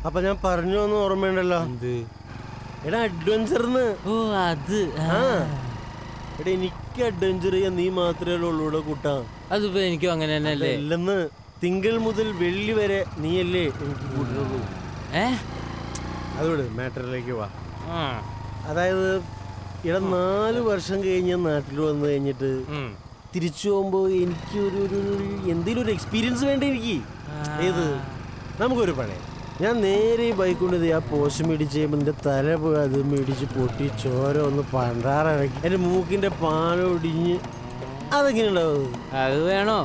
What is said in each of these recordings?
അപ്പൊ ഞാൻ പറഞ്ഞു എന്ന് ഓർമ്മയുണ്ടല്ലോ. എടാ അഡ്വഞ്ചർന്ന്. ഓ അത് എടാ എനിക്ക് അഡ്വഞ്ചർ ചെയ്യാൻ നീ മാത്രമേ ഉള്ളൂ ഇവിടെ കൂട്ടാ. അതിപ്പോ എനിക്കും അങ്ങനെ തന്നെയല്ലേ. അല്ലെന്ന് തിങ്കൾ മുതൽ വെള്ളി വരെ നീയല്ലേ എനിക്ക് കൂട്ടുള്ളൂ. അതോട് മാറ്ററിലേക്ക് വാ. അതായത് ഇവിടെ 4 വർഷം കഴിഞ്ഞ് നാട്ടിൽ വന്നു കഴിഞ്ഞിട്ട് തിരിച്ചു പോകുമ്പോ എനിക്ക് ഒരു എന്തെങ്കിലും ഒരു എക്സ്പീരിയൻസ് വേണ്ട എനിക്ക്. ഏത് നമുക്കൊരു പണയം. ഞാൻ നേരെ ഈ ബൈക്ക് കൊണ്ട് ആ പോസ്റ്റ് മേടിച്ച് കഴിയുമ്പോൾ എൻ്റെ തല പോയി അത് മേടിച്ച് പൊട്ടി ചോര ഒന്ന് പണ്ടാറിറക്കി എൻ്റെ മൂക്കിൻ്റെ പാലൊടിഞ്ഞ് അതെങ്ങനെ ഉണ്ടാവും? അത് വേണോ?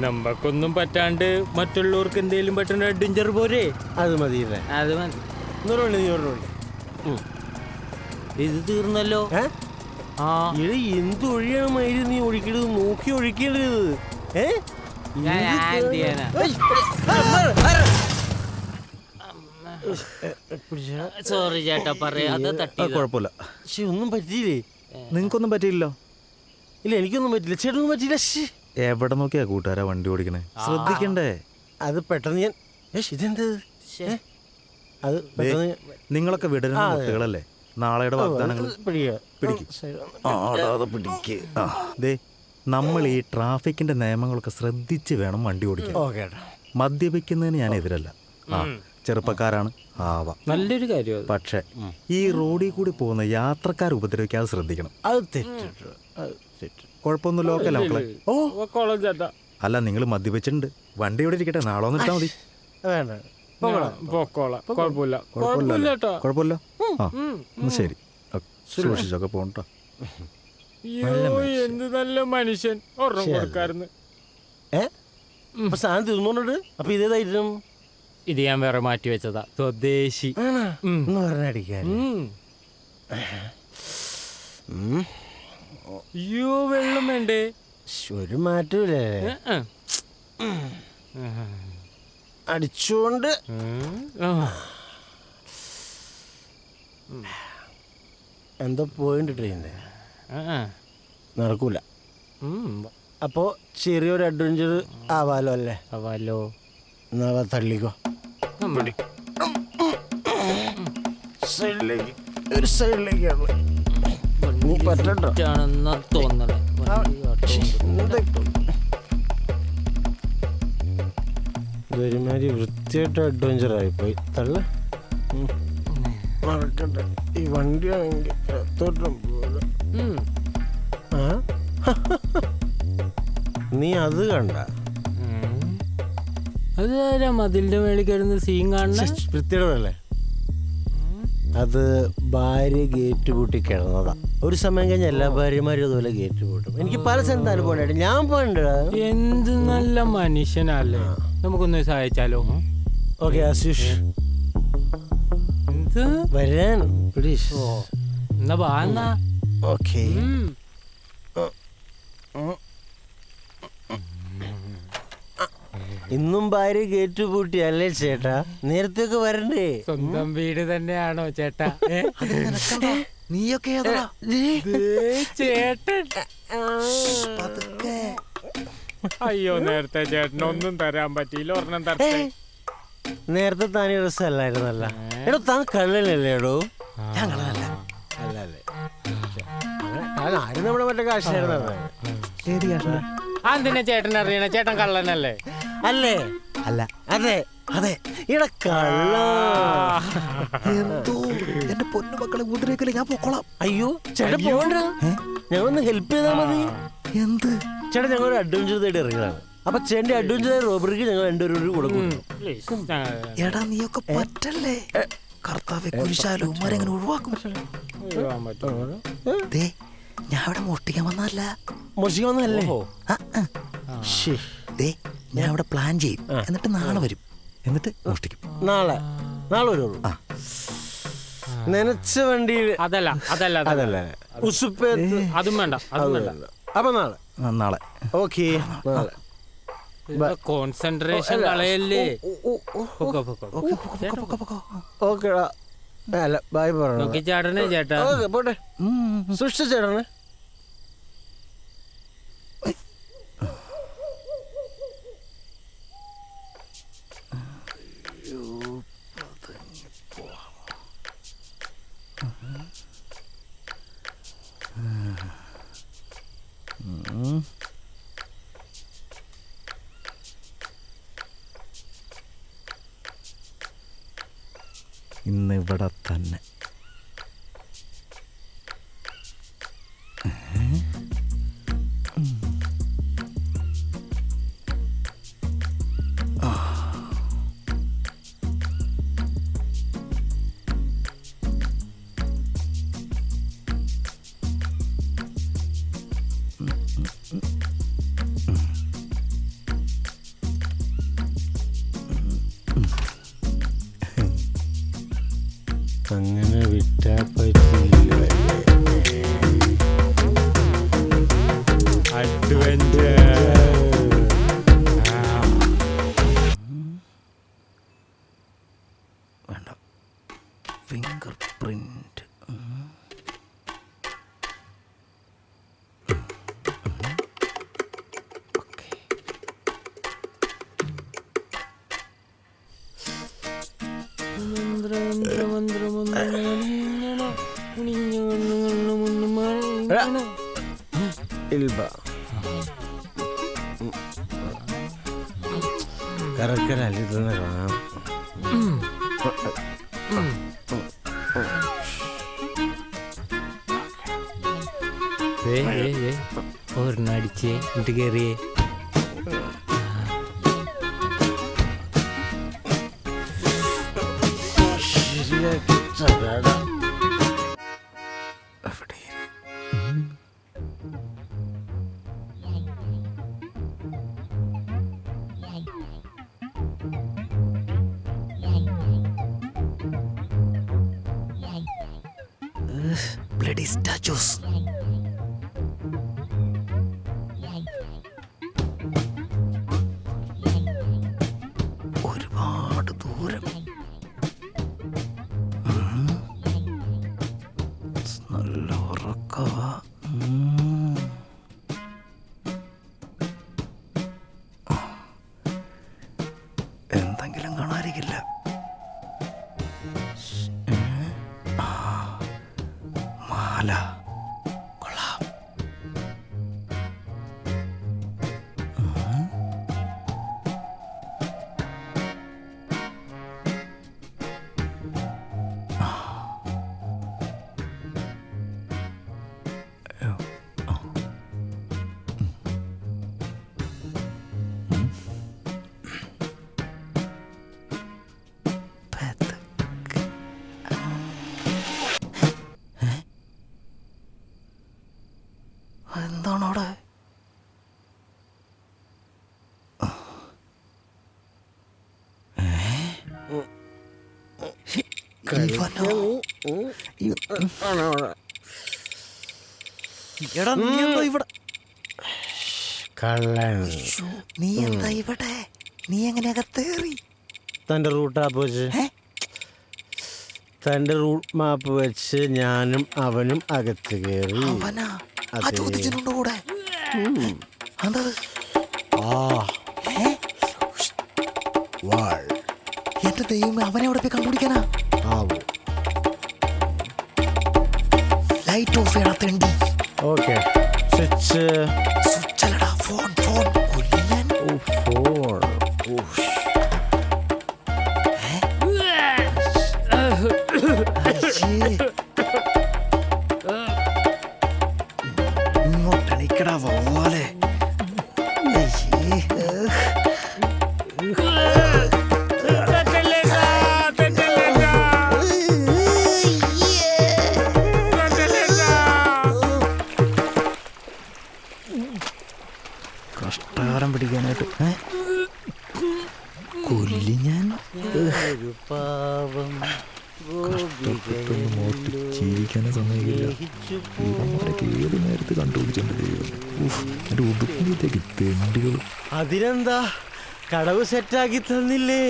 നമ്മക്കൊന്നും പറ്റാണ്ട് മറ്റുള്ളവർക്ക് എന്തെങ്കിലും പറ്റുന്ന അഡ്വഞ്ചർ പോരെ. അത് മതിയല്ലേ? അത് മതി. നീ ഇത് തീർന്നല്ലോ. എന്ത് ഒഴിയാണ് മയില് നീ ഒഴിക്കരുത്, നോക്കി ഒഴിക്കേണ്ടത്. സോറി ചേട്ടാ, പറയാതെ തട്ടി. കുഴപ്പമില്ല. പക്ഷെ ഒന്നും പറ്റിയില്ലേ? നിങ്ങൾക്കൊന്നും പറ്റിയില്ലോ? ഇല്ല എനിക്കൊന്നും പറ്റില്ല. ചേട്ടനൊന്നും പറ്റിയില്ല. എവിടെ നോക്കിയാ കൂട്ടുകാരാ വണ്ടി ഓടിക്കണേ? ശ്രദ്ധിക്കണ്ടേ? അത് പെട്ടെന്ന് ഞാൻ ഇതെന്ത് അത് പെട്ടെന്ന് നിങ്ങളൊക്കെ വിടരുന്ന കുട്ടികളല്ലേ. നാളെയുടെ വാഗ്ദാനങ്ങൾ നമ്മൾ ഈ ട്രാഫിക്കിന്റെ നിയമങ്ങളൊക്കെ ശ്രദ്ധിച്ച് വേണം വണ്ടി ഓടിക്കാൻ. മദ്യപിക്കുന്നതിന് ഞാൻ എതിരല്ല. ചെറുപ്പക്കാരാണ് ആവാം, നല്ലൊരു കാര്യം. പക്ഷെ ഈ റോഡിൽ കൂടി പോകുന്ന യാത്രക്കാർ ഉപദ്രവിക്കാതെ ശ്രദ്ധിക്കണം. കുഴപ്പമൊന്നുമില്ല. ഓക്കല്ലേ മക്കളെ? അല്ല, നിങ്ങൾ മദ്യപിച്ചിട്ടുണ്ട്. വണ്ടി ഇവിടെ ഇരിക്കട്ടെ, നാളെ വന്നിട്ടാ മതി. കുഴപ്പമില്ല. ആ ശരി, സൂക്ഷിച്ചൊക്കെ പോകട്ടോ. എന്ത് നല്ല മനുഷ്യൻ. സാധനം തീർന്നോണ്ട് അപ്പൊ ഇതേതായിരുന്നു? ഇത് ഞാൻ വേറെ മാറ്റി വെച്ചതാ, സ്വദേശി. അയ്യോ വെള്ളം വേണ്ടേ? ഒരു മാറ്റൂലേ? അടിച്ചോണ്ട് എന്തോ പോയിന്റ് ട്രെയിനിന്റെ നടക്കൂല. അപ്പോ ചെറിയൊരു അഡ്വഞ്ചർ ആവാലോ അല്ലേ? ആവാലോ. എന്നാ തള്ളിക്കോ. സൈഡിലേക്ക്, ഒരു സൈഡിലേക്കാണ് നീ പറ്റണ്ടോ തോന്നണേ. ഒരുമാതിരി വൃത്തിയായിട്ട് അഡ്വഞ്ചർ ആയിപ്പോയി. തള്ള മറക്കട്ടെ, ഈ വണ്ടി ആണെങ്കിൽ എത്തോട്ടും പോലെ. നീ അത് കണ്ട? അതാരാ മതിലിന്റെ മേളിൽ കയറുന്ന സീൻ കാണുന്ന? വൃത്തിയോടല്ലേ? അത് ഭാര്യ ഗേറ്റ് പൂട്ടി കിടന്നതാ. ഒരു സമയം കഴിഞ്ഞ എല്ലാ ഭാര്യമാരും അതുപോലെ ഗേറ്റ് പൂട്ടും. എനിക്ക് പല സ്ഥലത്ത് അനുഭവം ഉണ്ടായിട്ട് ഞാൻ പോകണ്ട. എന്ത് നല്ല മനുഷ്യനല്ലേ. നമുക്കൊന്ന് സഹായിച്ചാലോ? ഓക്കെ ആശിഷ് വരാൻ പ്ലീസ്. എന്നാ വാ. ഓക്കെ ഇന്നും ഭാര്യ ഗേറ്റ് പൂട്ടി അല്ലേ ചേട്ടാ? നേരത്തെ ഒക്കെ വരണ്ടേ? സ്വന്തം വീട് തന്നെയാണോ ചേട്ടാ? നീയൊക്കെ ചേട്ടൻ. അയ്യോ, നേരത്തെ ചേട്ടൻ ഒന്നും തരാൻ പറ്റിയില്ല. ഒരെണ്ണം തരട്ടെ. നേരത്തെ താൻ ഡ്രസ് അല്ലായിരുന്നല്ല. എടോ താൻ കള്ളനല്ലേ? എടോ അല്ലല്ലേ? ആരും നമ്മുടെ മറ്റേ കാശായിരുന്നു. എന്തിനാ ചേട്ടൻ അറിയണ? ചേട്ടൻ കള്ളനല്ലേ? അല്ലേ? അല്ല. അതെ അതെ. ഇട കള്ള. എന്റെ പൊന്നു മക്കളെ ഉപദ്രവിക്കല്ലേ, ഞാൻ പൊക്കോളാം. അയ്യോ ചേട്ടാ പോണ്ട, ഞങ്ങളൊന്ന് ഹെൽപ്പ് ചെയ്താൽ മതി. എന്ത് ചേട്ടാ, ഞങ്ങളൊരു അഡ്വഞ്ചർ തേടി ഇറങ്ങിയതാണ്. അപ്പൊ ചേട്ടന്റെ അഡ്വഞ്ചർ റോബറിക്ക് ഞങ്ങൾ 2 രൂപ കൊടുക്കും. എടാ നീയൊക്കെ പറ്റല്ലേ. കർത്താവെ കുരിശാലോ ഉമ്മാരെങ്ങനെ ഒഴിവാക്കും? ഞാൻ ഇവിടെ മോഷ്ടിക്കാൻ വന്നതല്ല. മോഷ്ടിക്കാൻ വന്നതല്ലേ? ഞാൻ ഇവിടെ പ്ലാൻ ചെയ്യും, എന്നിട്ട് നാളെ വരും, എന്നിട്ട് മോഷ്ടിക്കും. നാളെ വരുള്ളൂ. നനച്ച വണ്ടിയിൽ അതല്ല ഉസുപ്പേത്ത് അതും വേണ്ട. അപ്പൊ നാളെ ഓക്കെ. കോൺസെൻട്രേഷൻ കളയല്ലേ. ഓക്കെടാ. അല്ല ബൈ പറഞ്ഞു ചേട്ടനെ. ചേട്ടാ പോട്ടെ. സൂക്ഷിച്ച ചേട്ടനെ. ഇന്നിവിടെ തന്നെ. അങ്ങനെ വിട്ടാ പറ്റില്ല. വേണ്ട, ഫിംഗർ പ്രിന്റ്. ഇൽബ കറക്കരല്ലേ തന്നെ കാണാം. ഒരെണ്ണടിച്ചേ എന്നിട്ട് കയറിയേ. ശരിയാക്കി തരാടാ. Bloody statues. ഒരുപാട് ദൂരം. നല്ല ഉറക്കവാ. എന്തെങ്കിലും കാണാതിരിക്കില്ല. മാല കൊള്ളാം. എന്താണ് അവിടെ? എടാ നീ എന്താ ഇവിടെ? കള്ളൻ. നീ എന്താ ഇവിടെ? നീ എങ്ങനെ അകത്തേറി? തൻ്റെ റൂട്ട് മാപ്പ് വെച്ച് തൻ്റെ റൂട്ട് മാപ്പ് വെച്ച് ഞാനും അവനും അകത്ത് കയറി. അവനാ ആ ചോദിച്ചിട്ടുണ്ട് കൂടെ. എന്തത്? എന്റെ ദൈവമേ, അവനെ അവിടെ പോയി കണ്ടുപിടിക്കാനാ. ലൈറ്റ് ഓഫ് ചെയ്യണം തെണ്ടി. ഓക്കെ, സ്വിച്ച് സ്വിച്ചല്ലടാ, ഫോൺ ഫോൺ. കൊല്ലിയാൻ ഫോൺ. ഇങ്ങോട്ടണിക്കടാ വവ്വാലെ. കഷ്ടാരം പിടിക്കാനായിട്ട് കൊല്ലി ഞാൻ. പാവം കഷ്ടപ്പെട്ടൊന്ന് മോട്ട് ജീവിക്കാനും സമ്മതിക്കില്ല. ഇവന്മാരൊക്കെ ഏത് നേരത്ത് കണ്ടുപിടിച്ചിട്ടുണ്ട്. എൻ്റെ ഉടുപ്പിലേക്ക് തെണ്ടികൾ. അതിനെന്താ, കടവ് സെറ്റാക്കി തന്നില്ലേ?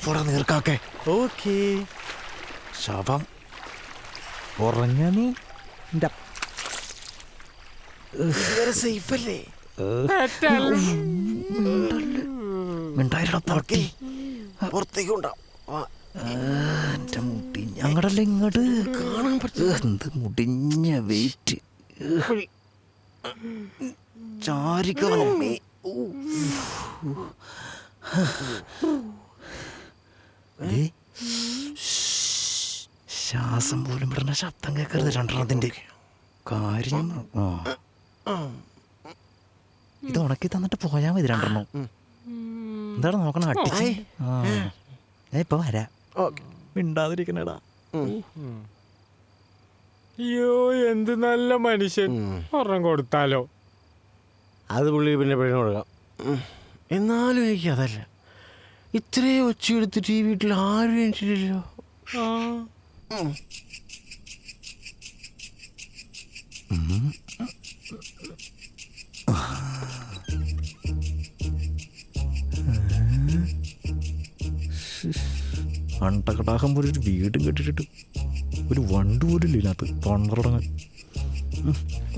പോടാ നീർക്കാക്കെ. ഓക്കെ. ശവം ഉറങ്ങ. നീ സേഫല്ലേ? മിണ്ടായിരടാ പട്ടി. പുറത്തേക്ക് ഉണ്ടാവും. എൻ്റെ മുട്ടി ഞങ്ങടല്ലേ ഇങ്ങോട്ട് കാണാൻ പറ്റും. എന്ത് മുടിഞ്ഞ വെയിറ്റ് ചാരിക്കണമേ. ശ്വാസം പോലും വിടുന്ന ശബ്ദം കേൾക്കരുത്. രണ്ടെണ്ണത്തിന്റെ കാര്യം. ഇത് ഉണക്കി തന്നിട്ട് പോയാ മതി രണ്ടെണ്ണം. എന്താണ് നോക്കണം? അടിച്ച് ഞാൻ ഇപ്പൊ വരാം. മിണ്ടാതിരിക്കണേടാ. അയ്യോ, എന്ത് നല്ല മനുഷ്യൻ. ഒരെണ്ണം കൊടുത്താലോ? അത് പുള്ളി പിന്നെ പെണ്ണ് കൊടുക്കാം. എന്നാലും എനിക്ക് അതല്ല, ഇത്രയും ഒച്ചയെടുത്തിട്ട് ഈ വീട്ടിൽ ആരും എണീറ്റില്ലല്ലോ. അണ്ടകടാഹം പോലെ ഒരു വീടും കെട്ടിട്ടിട്ട് ഒരു വണ്ട് പോലും ഇല്ല ഇതിനകത്ത്. തൊണ്ടറടങ്ങാൻ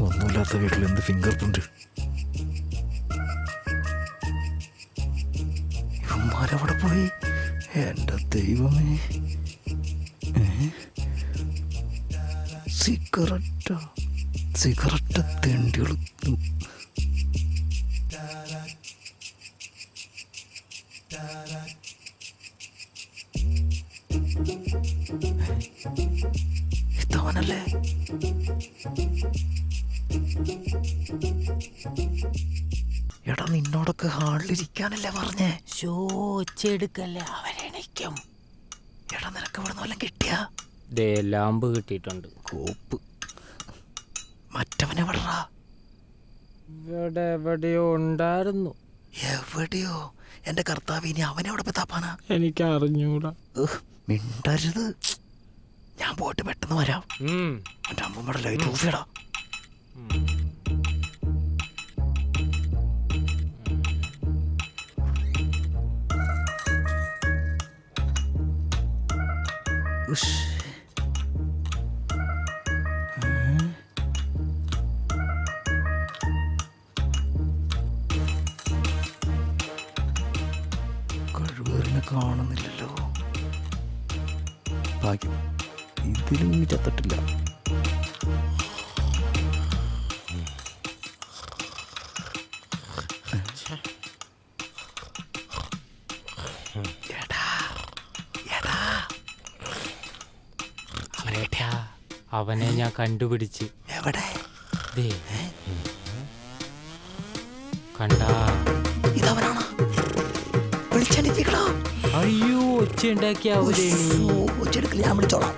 ഒന്നുമില്ലാത്ത വീട്ടിൽ എന്ത് ഫിംഗർ പ്രിന്റ്. ഇവന്മാരവിടെ പോയി. എൻ്റെ ദൈവമേ. സിഗരറ്റ് തെണ്ടികൾ. ഇതവനല്ലേ? എടാ, നിന്നോടൊക്കെ ഹാളിലിരിക്കാനല്ലേ പറഞ്ഞേ? ഒച്ചെടുക്കല്ലേ, അവരെണിക്കും. എടാ, നിനക്ക് ഇവിടെ നിന്ന് വല്ലതും കിട്ടിയാ? ലാമ്പ് കിട്ടിയിട്ടുണ്ട്. കോപ്പ്. മറ്റവനെവിടാ? ഇവിടെ എവിടെയോ ഉണ്ടായിരുന്നു. എവിടെയോ? എന്റെ കർത്താവ്, ഇനി അവനെവിടെ പോയി താപ്പാനാ? എനിക്ക് അറിഞ്ഞൂടാ. മിണ്ടരുത്. ഞാൻ പോയിട്ട് പെട്ടെന്ന് വരാം. എന്റെ അമ്മൂമ്മയുടെ ലൈറ്റ് ഓഫ് ചെയ്യടാ. കഴിവേറിനെ കാണുന്നില്ലല്ലോ. ഭാഗ്യം, ഇതിലും ഇനി ചത്തിട്ടില്ല. അവനെ ഞാൻ കണ്ടുപിടിച്ച്. എവിടെ? കണ്ടാ? ഇതവനാണോ? വിളിച്ചെടുപ്പിക്കണോ? അയ്യോ, ഒച്ച ഉണ്ടാക്കിയ ഒച്ചെടുക്കില്ല, ഞാൻ വിളിച്ചോളാം.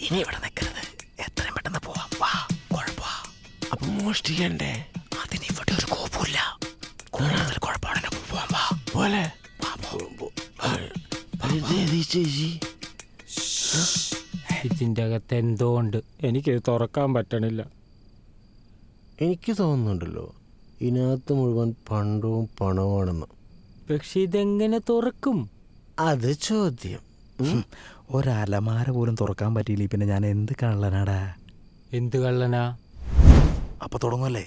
ഇനി ഇവിടെ നിൽക്കരുത്, എത്രയും പെട്ടെന്ന് പോവാം. വാ, കുഴപ്പമാ. അപ്പൊ മോഷ്ടിക്കണ്ടേ? അതിന് ഇവിടെ ഒരു കോപ്പമില്ല. കൂടുതൽ കുഴപ്പമാണ്. പോവാം, വാ. പോലെ ഇതിന്റെ അകത്ത് എന്തോ ഉണ്ട്. എനിക്കിത് തുറക്കാൻ പറ്റണില്ല. എനിക്ക് തോന്നുന്നുണ്ടല്ലോ ഇതിനകത്ത് മുഴുവൻ പണ്ടവും പണവുമാണെന്ന്. പക്ഷെ ഇതെങ്ങനെ തുറക്കും? അത് ചോദ്യം. ഒരലമാര പോലും തുറക്കാൻ പറ്റിയില്ല. പിന്നെ ഞാൻ എന്ത് കള്ളനാടാ? എന്ത് കള്ളനാ? അപ്പൊ തുടങ്ങല്ലേ?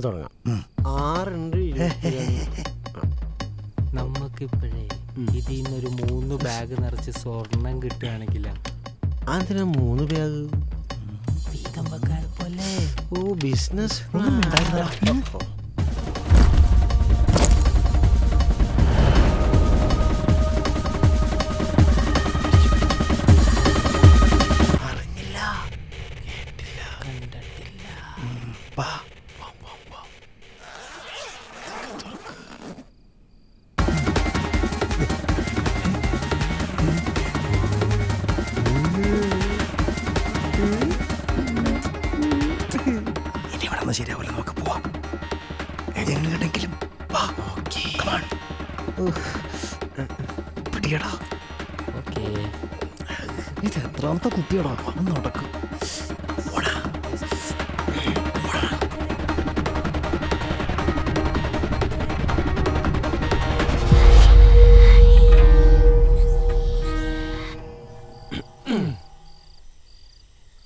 തുടങ്ങാം. 6 നമുക്കിപ്പോഴേ ഇതിൽ നിന്നൊരു 3 ബാഗ് നിറച്ച് സ്വർണം കിട്ടുകയാണെങ്കിൽ അതിന് 3 ബാഗ് വീതം വെക്കാൻ പോലെ. ഓ, ബിസിനസ്. ശരിയാവില്ല, നമുക്ക് പോവാം. എങ്ങനെയെങ്കിലും പിടിയടാ. ഇത് എത്രാമത്തെ കുത്തിയടാ? ഒന്ന് നടക്കും.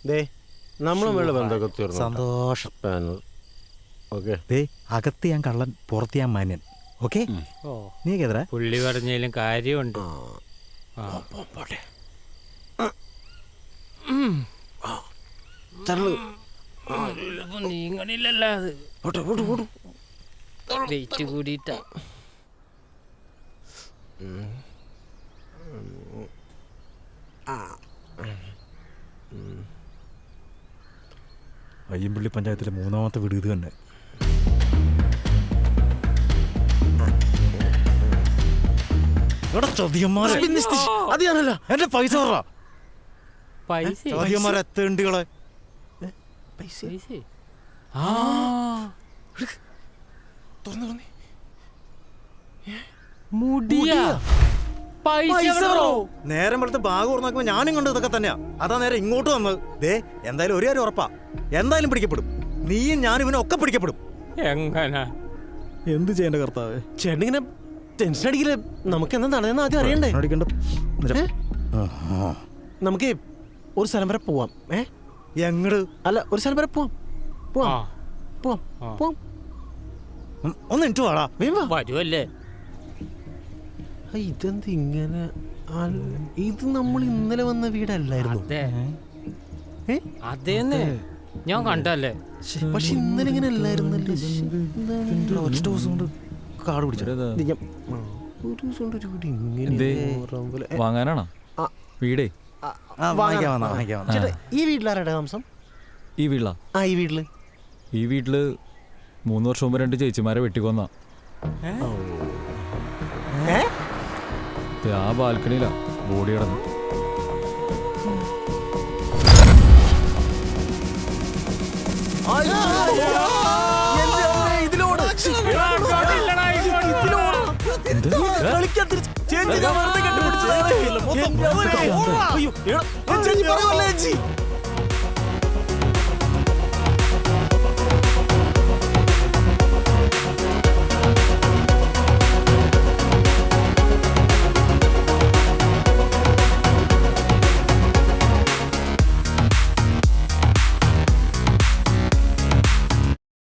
ദേ നമ്മളുമായുള്ള ബന്ധമൊക്കെ തീർന്നു. സന്തോഷം. ഓക്കെ. ദേ അകത്ത് ഞാൻ കള്ളൻ, പുറത്ത് ഞാൻ മാന്യൻ. ഓക്കെ, നീ കേതറ പുള്ളി പറഞ്ഞാലും കാര്യമുണ്ട്. നീങ്ങണില്ലല്ലോ അത് വെയിറ്റ് കൂടിയിട്ടാ. അയ്യമ്പള്ളി പഞ്ചായത്തിലെ 3ാമത്തെ വീട് ഇത് തന്നെ. അത് ഞാനല്ല, എന്റെ പൈസ പറ. പൈസ ചോദ്യന്മാരെ എത്തേണ്ടികളെ നേരം വെളുത്ത് ബാഗ് തുറന്നു ഞാനും കണ്ടു ഇതൊക്കെ തന്നെയാ. അതാ നേരെ ഇങ്ങോട്ട് വന്നത്. ദേ എന്തായാലും ഒരു കാര്യം ഉറപ്പാ, എന്തായാലും പിടിക്കപ്പെടും. നീയും ഞാനും ഇവനും ഒക്കെ പിടിക്കപ്പെടും. എങ്ങനെ? എന്ത് ചെയ്യേണ്ട കർത്താവേ? ചേട്ടനിങ്ങനെ ടെൻഷൻ അടിക്കില്ലേ? നമുക്ക് എന്താ നടന്നെന്ന് ആദ്യം അറിയണ്ടേ? നമുക്ക് ഒരു സ്ഥലം വരെ പോവാം. എങ്ങട്? അല്ല, ഒരു സ്ഥലം വരെ പോവാം. ഒന്ന് എനിക്ക് വാടാ. വരുമല്ലേ? ഇതെന്ത് ഇങ്ങനെ? ഇത് നമ്മൾ ഇന്നലെ വന്ന വീടല്ലായിരുന്നു. അതേന്ന് ഞാൻ കണ്ടല്ലേ. പക്ഷെ ഇന്നലെ ഇങ്ങനെ അല്ലായിരുന്നല്ലോ. ഒറ്റ ദിവസം കൊണ്ട് കാട് പിടിച്ചത്. വാങ്ങാനാണോ വീടേ? ഈ വീട്ടിലാരുടെ താമസം? ഈ വീട്ടിലാ? ഈ വീട്ടില് 3 വർഷം മുമ്പ് 2 ചേച്ചിമാരെ വെട്ടിക്കൊന്ന. ആ ബാൽക്കണിയിലാ ബോഡി കിടന്നു. കളിക്കാൻ